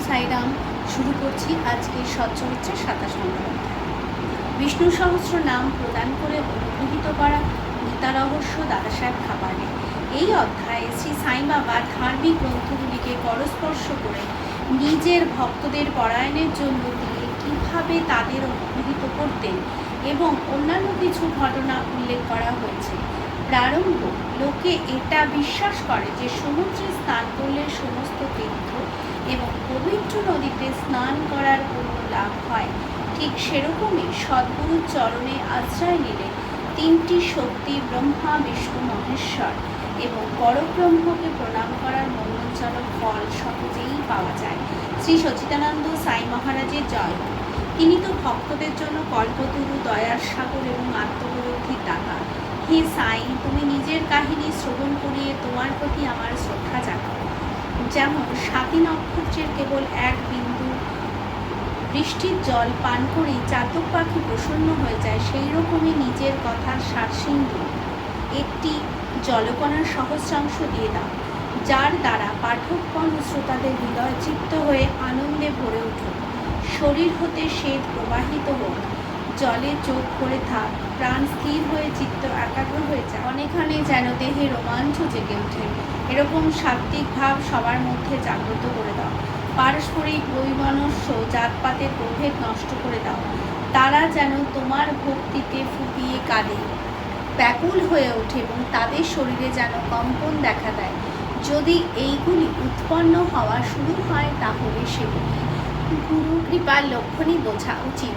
সাইরাম। শুরু করছি আজকে সচ্চরিত্রের 27 নম্বর অধ্যায়। বিষ্ণু সহস্র নাম প্রদান করে অনুগ্রহিত করা গীতা রহস্য দাদাসাহেব খাবারে। এই অধ্যায়ে শ্রী সাই বাবা ধার্মিক গ্রন্থগুলিকে পরস্পর্শ করে নিজের ভক্তদের পরায়ণের জন্য দিয়ে কীভাবে তাদের অনুগ্রহিত করতেন এবং অন্যান্য কিছু ঘটনা উল্লেখ করা হয়েছে। প্রারম্ভ লোকে এটা বিশ্বাস করে যে সমুদ্রে স্নান করলে সমস্ত তীর্থ এবং পবিত্র নদীতে স্নান করার কোনো লাভ হয়। ঠিক সেরকমই সদ্গুরুর চরণে আশ্রয় নিলে তিনটি শক্তি ব্রহ্মা বিষ্ণু মহেশ্বর এবং পরব্রহ্মকে প্রণাম করার মঙ্গলজনক ফল সহজেই পাওয়া যায়। শ্রী সচ্চিদানন্দ সাই মহারাজের জয়। তিনি তো ভক্তদের জন্য কল্পতরু, দয়ার সাগর এবং আত্মবোধির দাতা। হে সাই, তুমি নিজের কাহিনী শ্রবণ করিয়ে তোমার প্রতি আমার শ্রদ্ধা জাগাও। যেমন স্বাতী নক্ষত্রের কেবল এক বিন্দু বৃষ্টির জল পান করেই চাতক পাখি প্রসন্ন হয়ে যায়, সেই রকমই নিজের কথার সারসিন্ধু একটি জলকণার সহস্রাংশ দিয়ে দাও, যার দ্বারা পাঠকগণ শ্রোতাদের হৃদয়চিত্ত হয়ে আনন্দে ভরে উঠুক। শরীর হতে শ্বেত প্রবাহিত হোক, জলে চোখ ভরে থাক, প্রাণ স্থির হয়ে চিত্ত একাগ্র হয়ে যায়, অনেকখানে যেন দেহে রোমাঞ্চ জেগে ওঠে। এরকম সাত্ত্বিক ভাব সবার মধ্যে জাগ্রত করে দাও। পারস্পরিক বৈমনস্য জাতপাতের প্রভেদ নষ্ট করে দাও। তারা যেন তোমার ভক্তিতে ফুপিয়ে কাঁদে, ব্যাকুল হয়ে ওঠে এবং তাদের শরীরে যেন কম্পন দেখা দেয়। যদি এইগুলি উৎপন্ন হওয়া শুরু হয় তাহলে সেগুলি গুরু কৃপার লক্ষণই বোঝা উচিত।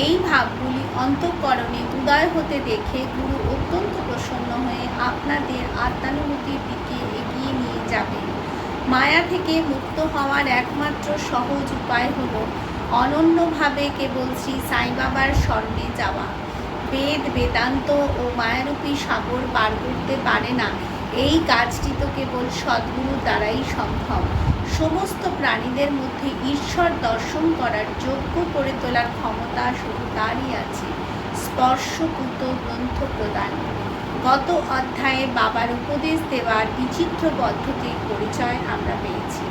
এই ভাবগুলি অন্তঃকরণে উদয় হতে দেখে গুরু অত্যন্ত প্রসন্ন হয়ে আপনাদের আত্মানুভূতির দিকে এগিয়ে নিয়ে যাবেন। মায়া থেকে মুক্ত হওয়ার একমাত্র সহজ উপায় হল অনন্যভাবে কেবল শ্রী সাই বাবার শরণে যাওয়া। বেদ, বেদান্ত ও মায়ারূপী সাগর পার করতে পারে না। এই কাজটি তো কেবল সদ্গুরুর দ্বারাই সম্ভব। সমস্ত প্রাণীদের মধ্যে ঈশ্বর দর্শন করার যোগ্য করে তোলার ক্ষমতা শুধু তারই আছে। স্পর্শকৃত গ্রন্থ প্রদান। গত অধ্যায়ে বাবার উপদেশ দেওয়ার বিচিত্র পদ্ধতির পরিচয় আমরা পেয়েছি।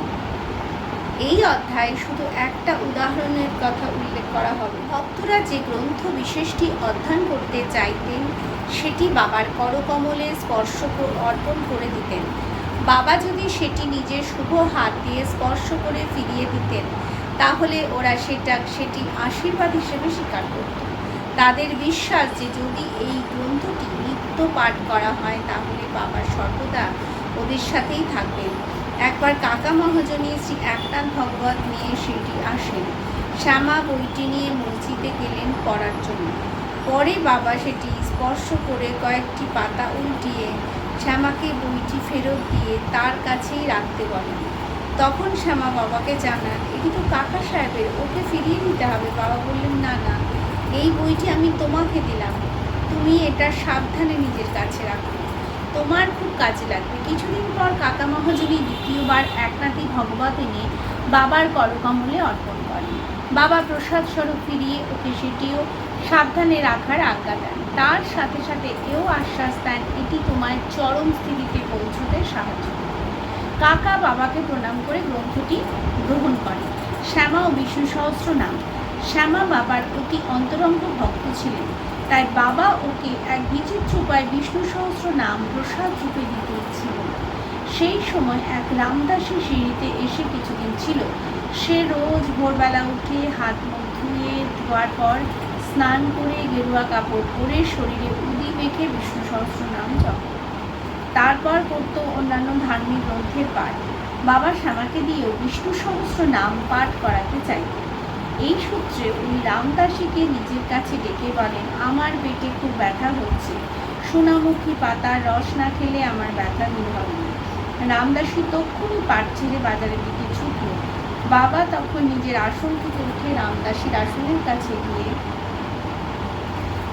এই অধ্যায়ে শুধু একটা উদাহরণের কথা উল্লেখ করা হবে। ভক্তরা যে গ্রন্থ বিশেষটি অধ্যয়ন করতে চাইতেন সেটি বাবার করকমলে স্পর্শ অর্পণ করে দিতেন। বাবা যদি সেটি নিজের শুভ হাত দিয়ে স্পর্শ করে ফিরিয়ে দিতেন তাহলে ওরা সেটি আশীর্বাদ হিসেবে স্বীকার করত। তাদের বিশ্বাস যে যদি এই গ্রন্থটি নিত্য পাঠ করা হয় তাহলে বাবা সর্বদা ওদের সাথেই থাকবেন। একবার কাকা মহাজনী শ্রী একনাথ ভগবত নিয়ে সেটি আসেন। শ্যামা বইটি নিয়ে মসজিদে গেলেন পড়ার জন্য। পরে বাবা সেটি স্পর্শ করে কয়েকটি পাতা উল্টিয়ে শ্যামাকে বইটি ফেরত দিয়ে তার কাছেই রাখতে বলেন। তখন শ্যামা বাবাকে জানান, এটি তো কাকা সাহেবের, ওকে ফিরিয়ে দিতে হবে। বাবা বললেন, না না, এই বইটি আমি তোমাকে দিলাম, তুমি এটা সাবধানে নিজের কাছে রাখো, তোমার খুব কাজে লাগবে। কিছুদিন পর কাকা মহাজনী দ্বিতীয়বার একনাথী ভগবত এনে বাবার করকমলে অর্পণ করেন। বাবা প্রসাদ স্বরূপ ফিরিয়ে ওকে সেটিও সাবধানে রাখার আজ্ঞা দেন। তার সাথে সাথে এও আশ্বাস দেন এটি তোমায় চরম স্থিতিতে পৌঁছতে সাহায্য করবে। কাকা বাবাকে প্রণাম করে গ্রন্থটি গ্রহণ করেন। শ্যামা ও বিষ্ণু সহস্র নাম। শ্যামা বাবার অতি অন্তরঙ্গ ভক্ত ছিলেন, তাই বাবা ওকে এক বিচিত্র উপায় বিষ্ণু সহস্র নাম প্রসাদ রূপে দিতে ছিল। সেই সময় এক রামদাসী সিঁড়িতে এসে কিছুদিন ছিল। সে রোজ ভোরবেলা উঠে হাত মুখ ধোয়ার পর স্নান করে গেরুয়া কাপড় পরে শরীরে উদি মেখে বিষ্ণু সহস্র নাম জপ, তারপর করত অন্যান্য ধার্মিক গ্রন্থের পাঠ। বাবা শ্যামাকে দিয়েও বিষ্ণু সহস্র নাম পাঠ করাতে চাইতেন। এই সূত্রে ওই রামদাসীকে নিজের কাছে ডেকে বলেন, আমার পেটে খুব ব্যথা হচ্ছে, সোনামুখী পাতার রস না খেলে আমার ব্যথা দূর হবে না। রামদাসী তক্ষুনি পাট ছেড়ে বাজারের দিকে ছুটল। বাবা তখন নিজের আসন থেকে উঠে রামদাসীর আসনের কাছে গিয়ে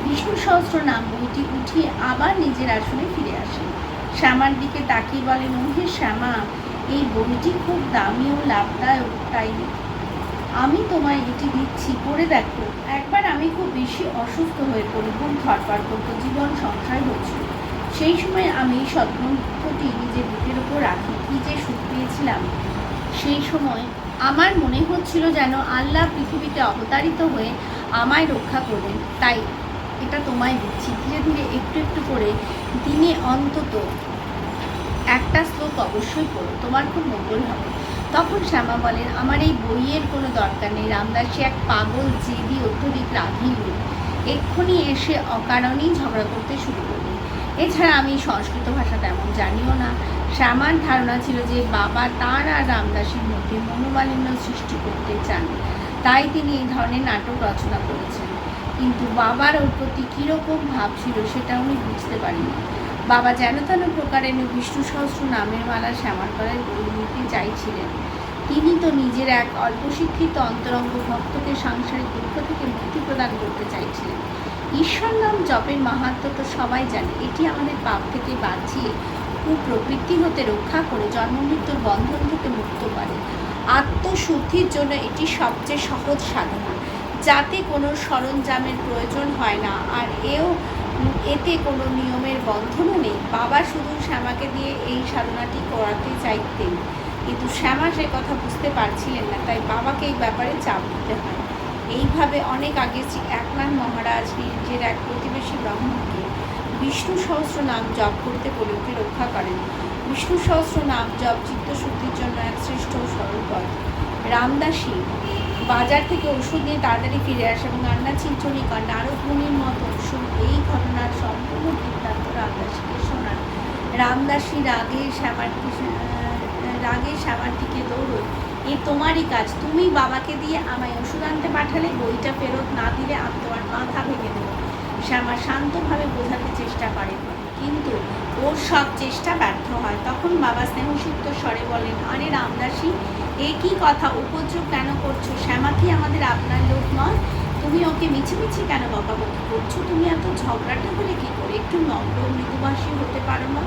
বিষ্ণু সহস্র নাম বইটি উঠিয়ে আবার নিজের আসনে ফিরে আসেন। শ্যামার দিকে তাকিয়ে বলেন, ওহে শ্যামা, এই বইটি খুব দামি ও লাভদায়ক, তাই আমি তোমায় এটি দিচ্ছি, পড়ে দেখো। একবার আমি খুব বেশি অসুস্থ হয়ে পড়ি, খুব ধরপাড় করতো, জীবন সংশয় হয়েছিল। সেই সময় আমি এই সদ্গ্রন্থটি নিজের বুকের ওপর রাখি, কি যে সুখ পেয়েছিলাম। সেই সময় আমার মনে হচ্ছিল যেন আল্লাহ পৃথিবীতে অবতারিত হয়ে আমায় রক্ষা করবেন। তাই এটা তোমায় দিচ্ছি। ধীরে ধীরে একটু একটু করে দিনে অন্তত একটা শ্লোক অবশ্যই পড়ো, তোমার খুব মঙ্গল হবে। তখন শ্যামা বলেন, আমার এই বইয়ের কোনো দরকার নেই। রামদাসী এক পাগল, জেদি, অত্যধিক রাগী লোক। এক্ষুনি এসে অকারণেই ঝগড়া করতে শুরু করবে। এছাড়া আমি সংস্কৃত ভাষা তেমন জানিও না। শ্যামার ধারণা ছিল যে বাবা তার আর রামদাসীর মধ্যে মনোমালিন্য সৃষ্টি করতে চান, তাই তিনি এই ধরনের নাটক রচনা করেছেন। কিন্তু বাবার ওর প্রতি কীরকম ভাব ছিল সেটা উনি বুঝতে পারেনি। বাবা যেন তেন প্রকারে বিষ্ণু সহস্র নামের মালা শ্যামার গলায় গড়িয়ে নিতে চাইছিলেন। তিনি তো নিজের এক অল্পশিক্ষিত অন্তরঙ্গ ভক্তকে সাংসারিক দুঃখ থেকে মুক্তি প্রদান করতে চাইছিলেন। ঈশ্বর নাম জপের মাহাত্ম্য তো সবাই জানে। এটি আমাদের পাপ থেকে বাঁচিয়ে কুপ্রবৃত্তি হতে রক্ষা করে জন্মমৃত্যুর বন্ধন থেকে মুক্ত করে। আত্মশুদ্ধির জন্য এটি সবচেয়ে সহজ সাধনা, যাতে কোনো সরঞ্জামের প্রয়োজন হয় না, আর এতে কোনো নিয়মের বন্ধনও নেই। বাবা শুধু শ্যামাকে দিয়ে এই সাধনাটি করাতে চাইতেন, কিন্তু শ্যামা সে কথা বুঝতে পারছিলেন না, তাই বাবাকে এই ব্যাপারে চাপ দিতে হয়। এইভাবে অনেক আগে একনাথ মহারাজ নিজের এক প্রতিবেশী ব্রাহ্মণকে বিষ্ণু সহস্র নাম জপ করতে বলে ওকে রক্ষা করেন। বিষ্ণু সহস্র নাম জপ চিত্তশুদ্ধির জন্য এক শ্রেষ্ঠ সরল পথ। রামদাসী বাজার থেকে ওষুধ নিয়ে তাড়াতাড়ি ফিরে আসে এবং আন্না চিঞ্চনিকা নারদ মুনির মতো এই ঘটনার সম্পূর্ণ বৃত্তান্ত রামদাসীকে শোনান। রামদাসী রাগে শ্যামার দিকে দৌড়, এ তোমারই কাজ। তুমি বাবাকে দিয়ে আমায় ওষুধ আনতে পাঠালে, বইটা ফেরত না দিলে আমি তোমার মাথা ভেঙে দেবো। শ্যামা শান্তভাবে বোঝাতে চেষ্টা করে, কিন্তু ওর সব চেষ্টা ব্যর্থ হয়। তখন বাবা স্নেহসিক্ত স্বরে বলেন, আরে রামদাসী, এ কী কথা, উপদ্রব কেন করছো? শ্যামা কি আমাদের আপনার লোক নয়? তুমি ওকে মিছিমিছি কেন বকাবকি করছো? তুমি এত ঝগড়াটা হলে কী করে? একটু নম্র মৃদুভাষী হতে পারো না?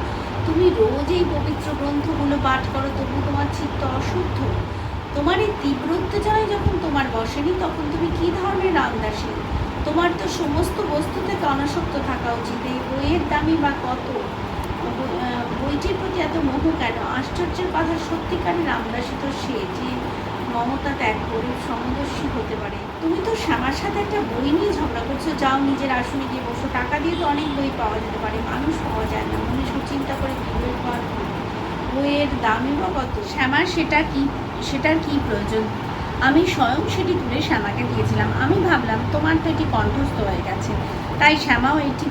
তুমি রোজ এই পবিত্র গ্রন্থগুলো পাঠ করো, তবু তোমার চিত্ত অশুদ্ধ। তোমার এই তীব্র উত্তেজনায় যখন তোমার বসেনি, তখন তুমি কী ধরনের রামদাসী? তোমার তো সমস্ত বস্তু থেকে অনাসক্ত থাকা উচিত। এই বইয়ের দামই বা কত? বইটির প্রতি এত মোহ কেন? আশ্চর্যের কথা, সত্যিকারের রামদাসী তো সে যে মমতা ত্যাগ করে সমদর্শী হতে পারে। তুমি তো শ্যামার সাথে একটা বই নিয়ে ঝগড়া করছো। যাও, নিজের আসনে গিয়ে বসো। টাকা দিয়ে তো অনেক বই পাওয়া যেতে পারে, মানুষ পাওয়া যায় না। মনে সুচিন্তা করে বইয়ের দামই বা কত? শ্যামার সেটার কি প্রয়োজন? আমি স্বয়ং সেটি তুলে শ্যামাকে দিয়েছিলাম। আমি ভাবলাম তোমার তো এটি কণ্ঠস্থ হয়ে গেছে, তাই শ্যামাও এটি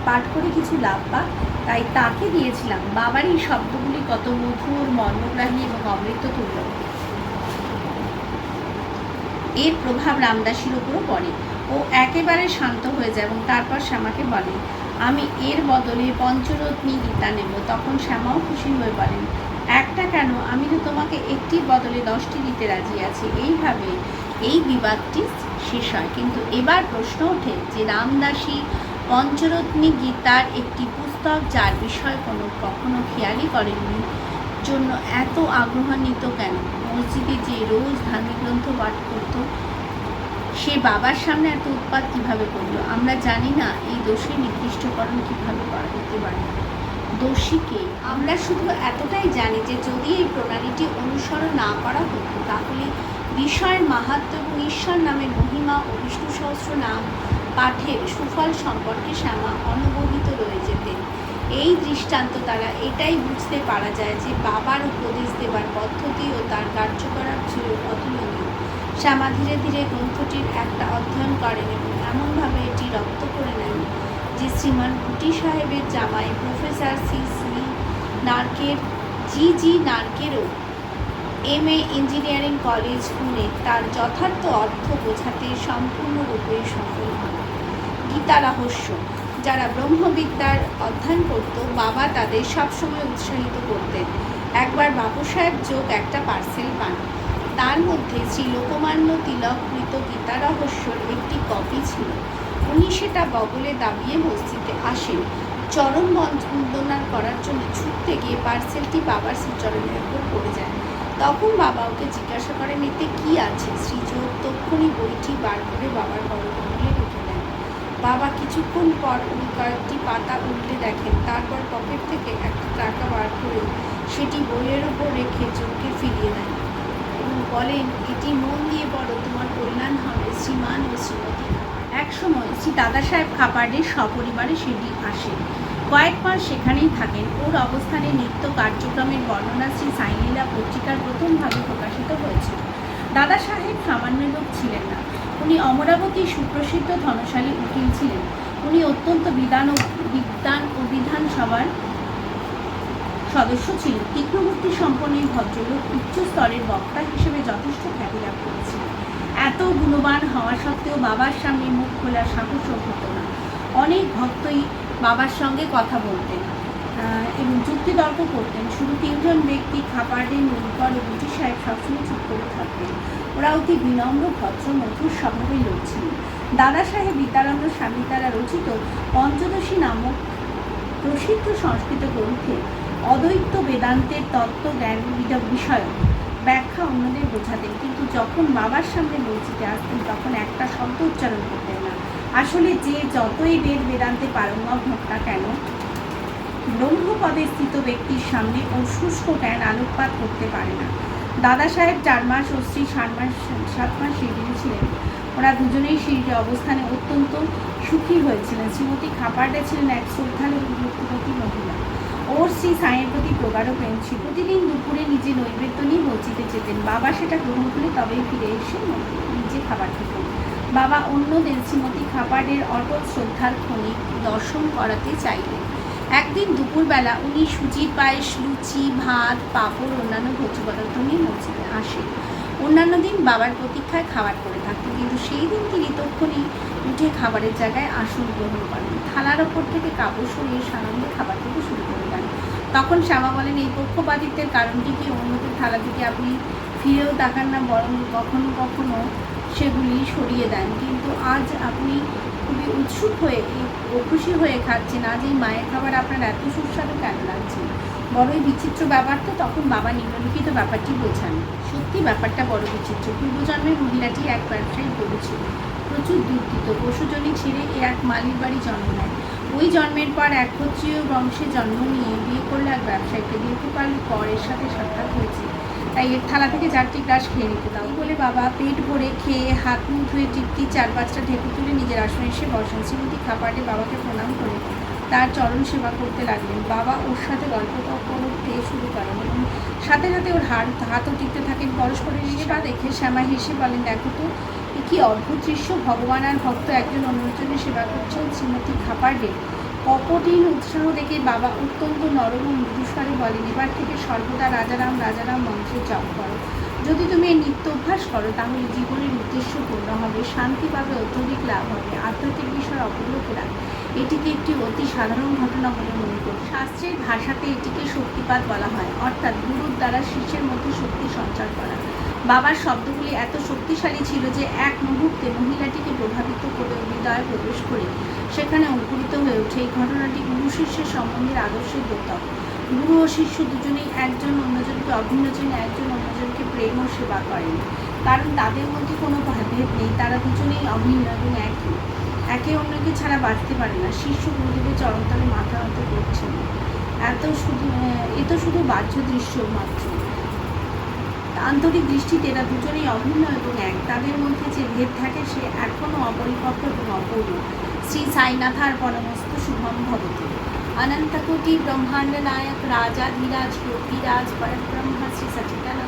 পাঠ করে কিছু লাভ পাক, তাই তাকে দিয়েছিলাম। বাবার এই শব্দগুলি কত মধুর, মর্মগ্রাহী এবং অমৃত তুল্য। এর প্রভাব রামদাসীর উপরও পড়ে। ও একেবারে শান্ত হয়ে যায় এবং তারপর শ্যামাকে বলে, আমি এর বদলে পঞ্চরত্নী গীতা নেব। তখন শ্যামাও খুশি হয়ে বলেন, একটা কেন, আমি তো তোমাকে একটির বদলে 10টি দিতে রাজি আছি। এইভাবে এই বিবাদটি শেষ হয়। কিন্তু এবার প্রশ্ন ওঠে যে রামদাসী পঞ্চরত্নী গীতার একটি পুস্তক, যার বিষয় কখনো খেয়ালই করেননি, জন্য এত আগ্রহান্বিত কেন? মসজিদে যে রোজ ধার্মিক গ্রন্থ পাঠ করত, সে বাবার সামনে এত উৎপাত কীভাবে করলো? আমরা জানি না এই দোষের নির্দিষ্টকরণ কীভাবে করা যেতে পারে। দোষীকে আমরা শুধু এতটাই জানি যে যদি এই প্রণালীটি অনুসরণ না করা হতো, তাহলে বিষয়ের মাহাত্ম্য এবং ঈশ্বর নামের মহিমা ও বিষ্ণু সহস্র নাম পাঠের সুফল সম্পর্কে শ্যামা অনবহিত রয়ে যেতেন। এই দৃষ্টান্ত দ্বারা এটাই বুঝতে পারা যায় যে বাবার উপদেশ দেবার পদ্ধতি ও তার কার্যকলাপ ছিল অতুলনীয়। শ্যামা ধীরে ধীরে গ্রন্থটির একটা অধ্যয়ন করেন এবং এমনভাবে এটি রপ্ত করে নেন যে শ্রীমান ভুটি সাহেবের জামাই প্রফেসর জি নার্কেরও MA ইঞ্জিনিয়ারিং কলেজ পুনে তার যথার্থ অর্থ বোঝাতে সম্পূর্ণরূপে সফল হন। গীতা রহস্য যারা ব্রহ্মবিদ্যার অধ্যয়ন করত, বাবা তাদের সবসময় উৎসাহিত করতেন। একবার বাবু সাহেব যোগ একটা পার্সেল পান। তার মধ্যে শ্রী লোকমান্য তিলককৃত গীতা রহস্যর একটি কপি ছিল। উনি সেটা বগলে দাবিয়ে মসজিদে আসেন। চরণ বন্দনা করার জন্য ছুটতে গিয়ে পার্সেলটি বাবার শ্রীচরণের উপর পড়ে যায়। তখন বাবা ওকে জিজ্ঞাসা করেন, এতে কী আছে? শ্রীযোগ তক্ষুনি বইটি বার করে বাবার করকমলে রেখে দেন। বাবা কিছুক্ষণ পর উনি কয়েকটি পাতা উল্টে দেখেন, তারপর পকেট থেকে একটা টাকা বার করে সেটি বইয়ের উপর রেখে চোখকে ফিরিয়ে দেন এবং বলেন, এটি মন দিয়ে পড়ো, তোমার কল্যাণ হবে। শ্রীমান ও শ্রীমতী এক সময় শ্রী দাদা সাহেব খাপার্ডের সপরিবারে সেটি আসেন। কয়েক মাস সেখানেই থাকেন। ওর অবস্থানে নিত্য কার্যক্রমের বর্ণনা শ্রী সাইলীলা পত্রিকার প্রথম ভাগে প্রকাশিত হয়েছিল। দাদা সাহেব সামান্য লোক ছিলেন না। উনি অমরাবতীর সুপ্রসিদ্ধ ধনশালী উকিল ছিলেন। উনি অত্যন্ত বিদ্বান ও বিধানসভার সদস্য ছিলেন। তীক্ষ্ণবুদ্ধি সম্পন্ন এই ভদ্রলোক উচ্চ স্তরের বক্তা হিসেবে যথেষ্ট খ্যাতি লাভ করেছিলেন। এত গুণবান হওয়া সত্ত্বেও বাবার সামনে মুখ খোলার সাহসও হতো না। অনেক ভক্তই বাবার সঙ্গে কথা বলতেন এবং যুক্তিতর্ক করতেন। শুধু তিনজন ব্যক্তি, খাপার্ডে, নুরকর ও বুটি সাহেব, সবসময় চুপ করে থাকতেন। ওরা অতি বিনম্র, ভদ্র, মধুর স্বভাবের লোক ছিলেন। দাদা সাহেব বিদ্যানন্দ স্বামী দ্বারা রচিত পঞ্চদশী নামক প্রসিদ্ধ সংস্কৃত গ্রন্থে অদ্বৈত বেদান্তের তত্ত্বজ্ঞান বিষয়ক ব্যাখ্যা অন্যদের বোঝাতেন, কিন্তু যখন বাবার সামনে বলছিতে আসতেন তখন একটা শব্দ উচ্চারণ করতেন না। আসলে যে যতই বেদান্তে পারঙ্গম হোক না কেন, ব্রহ্মপদে স্থিত ব্যক্তির সামনে ও শুষ্ক জ্ঞান আলোকপাত করতে পারে না। দাদা সাহেব 4 মাস ও স্ত্রী 7 মাস শিরডি ছিলেন। ওরা দুজনেই শিরডি অবস্থানে অত্যন্ত সুখী হয়েছিলেন। শ্রীমতী খাপার্ডে ছিলেন এক শ্রদ্ধালু এবং ভক্তিপতি মহিলা। ওর শ্রী সাঁয়ের প্রতি প্রগাঢ় প্রেম ছিল। প্রতিদিন দুপুরে নিজে নৈবেদ্য নিয়ে মসজিদে যেতেন। বাবা সেটা গ্রহণ করে তবেই ফিরে এসে নিজে খাবার খেতেন। বাবা অন্যদের শ্রীমতী খাপার্ডের অটল শ্রদ্ধার খনিক দর্শন করাতে চাইলেন। একদিন দুপুরবেলা উনি সুজির পায়েস, লুচি, ভাত, পাঁপড়, অন্যান্য ভোজ্য পদার্থ নিয়ে মসজিদে আসেন। অন্যান্য দিন বাবার প্রতীক্ষায় খাবার করে থাকতেন, কিন্তু সেই দিন তিনি তক্ষুনি উঠে খাবারের জায়গায় আসন গ্রহণ করেন। থালার ওপর থেকে কাপড় সরিয়ে সানন্দে খাবার খেতে শুরু করে দেন। তখন শ্যামা বলেন, এই পক্ষপাতিত্বের কারণটি কি? অন্যদের থালা থেকে আপনি ফিরেও তাকান না, বরং কখনো কখনো সেগুলি সরিয়ে দেন। কিন্তু আজ আপনি খুবই উৎসুক হয়ে ও খুশি হয়ে খাচ্ছেন। আজ এই মায়ের খাবার আপনার এত সুস্বাদু কেন লাগছে? বড়ই বিচিত্র ব্যাপার তো। তখন বাবা নিম্নলিখিত ব্যাপারটি বোঝান। সত্যি ব্যাপারটা বড় বিচিত্র। পূর্বজন্মের মহিলাটি এক ব্যবসায়ী বলেছিল, প্রচুর দুর্নীত পশুজনী ছেড়ে এক মালির বাড়ি জন্ম নেয়। ওই জন্মের পর এক ক্ষত্রিয় বংশে জন্ম নিয়ে বিয়ে করলে এক ব্যবসায়ীকে। দীর্ঘকাল পর এর সাথে সাক্ষাৎ হয়েছে, তাই এর থালা থেকে 4টি গ্লাস খেয়ে নিতে দাও বলে বাবা পেট ভরে খেয়ে হাত মুখ ধুয়ে তৃপ্তি 4-5টা ঢেকুর তুলে নিজের আসনে এসে বসেন। শ্রীমতী খাপার্ডে বাবাকে প্রণাম করে তার চরণ সেবা করতে লাগলেন। বাবা ওর সাথে গল্প করতে শুরু করেন এবং সাথে সাথে ওর হাতও টিপতে থাকেন। পরস্পরের সেবা দেখে শ্যামা হেসে বলেন, দেখো তো কি অদ্ভুত দৃশ্য! ভগবান আর ভক্ত একজন অন্যজনের সেবা করছেন। শ্রীমতী খাপার্ডে কপটিহীন উৎসাহ দেখে বাবা অত্যন্ত নরম ও মৃদুস্বরে বলেন, এবার থেকে সর্বদা রাজারাম রাজারাম মন্ত্রের জপ করো। যদি তুমি এই নিত্য অভ্যাস করো তাহলে জীবনের উদ্দেশ্য পূর্ণ হবে, শান্তি পাবে, অত্যধিক লাভ হবে। আধ্যাত্মিক বিষয় অবলোকেরা এটিকে একটি অতি সাধারণ ঘটনা বলে মনে করি। শাস্ত্রের ভাষাতে এটিকে শক্তিপাত বলা হয়, অর্থাৎ গুরুর দ্বারা শিষ্যের মধ্যে শক্তি সঞ্চার করা। বাবার শব্দগুলি এত শক্তিশালী ছিল যে এক মুহূর্তে মহিলাটিকে প্রভাবিত করে হৃদয়ে প্রবেশ করে সেখানে অঙ্কুরিত হয়ে ওঠে। এই ঘটনাটি গুরু শিষ্যের সম্বন্ধের আদর্শের দ্যোতক। গুরু ও শিষ্য দুজনেই একজন অন্যজনকে অভিন্ন চেনে, একজন অন্যজনকে প্রেম ও সেবা করেন, কারণ তাদের মধ্যে কোনো ভেদ নেই। তারা দুজনেই অভিন্ন এবং একে অন্যকে ছাড়া বাঁচতে পারে না। শিষ্য গুরুদেবের চরণতলে মাথা নত করছেন। এ তো শুধু বাহ্য দৃশ্য মাত্র। আন্তরিক দৃষ্টিতে এরা দুজনেই অভিন্ন এবং এক। তাদের মধ্যে যে ভেদ থাকে সে এখনও অপরিপক্ক এবং অপূর্ণ। শ্রী সাইনাথার্পণমস্তু শুভম ভবতু। অনন্তকোটি ব্রহ্মাণ্ড নায়ক রাজাধিরাজ যোগীরাজ পরব্রহ্ম শ্রী সচিদানন্দ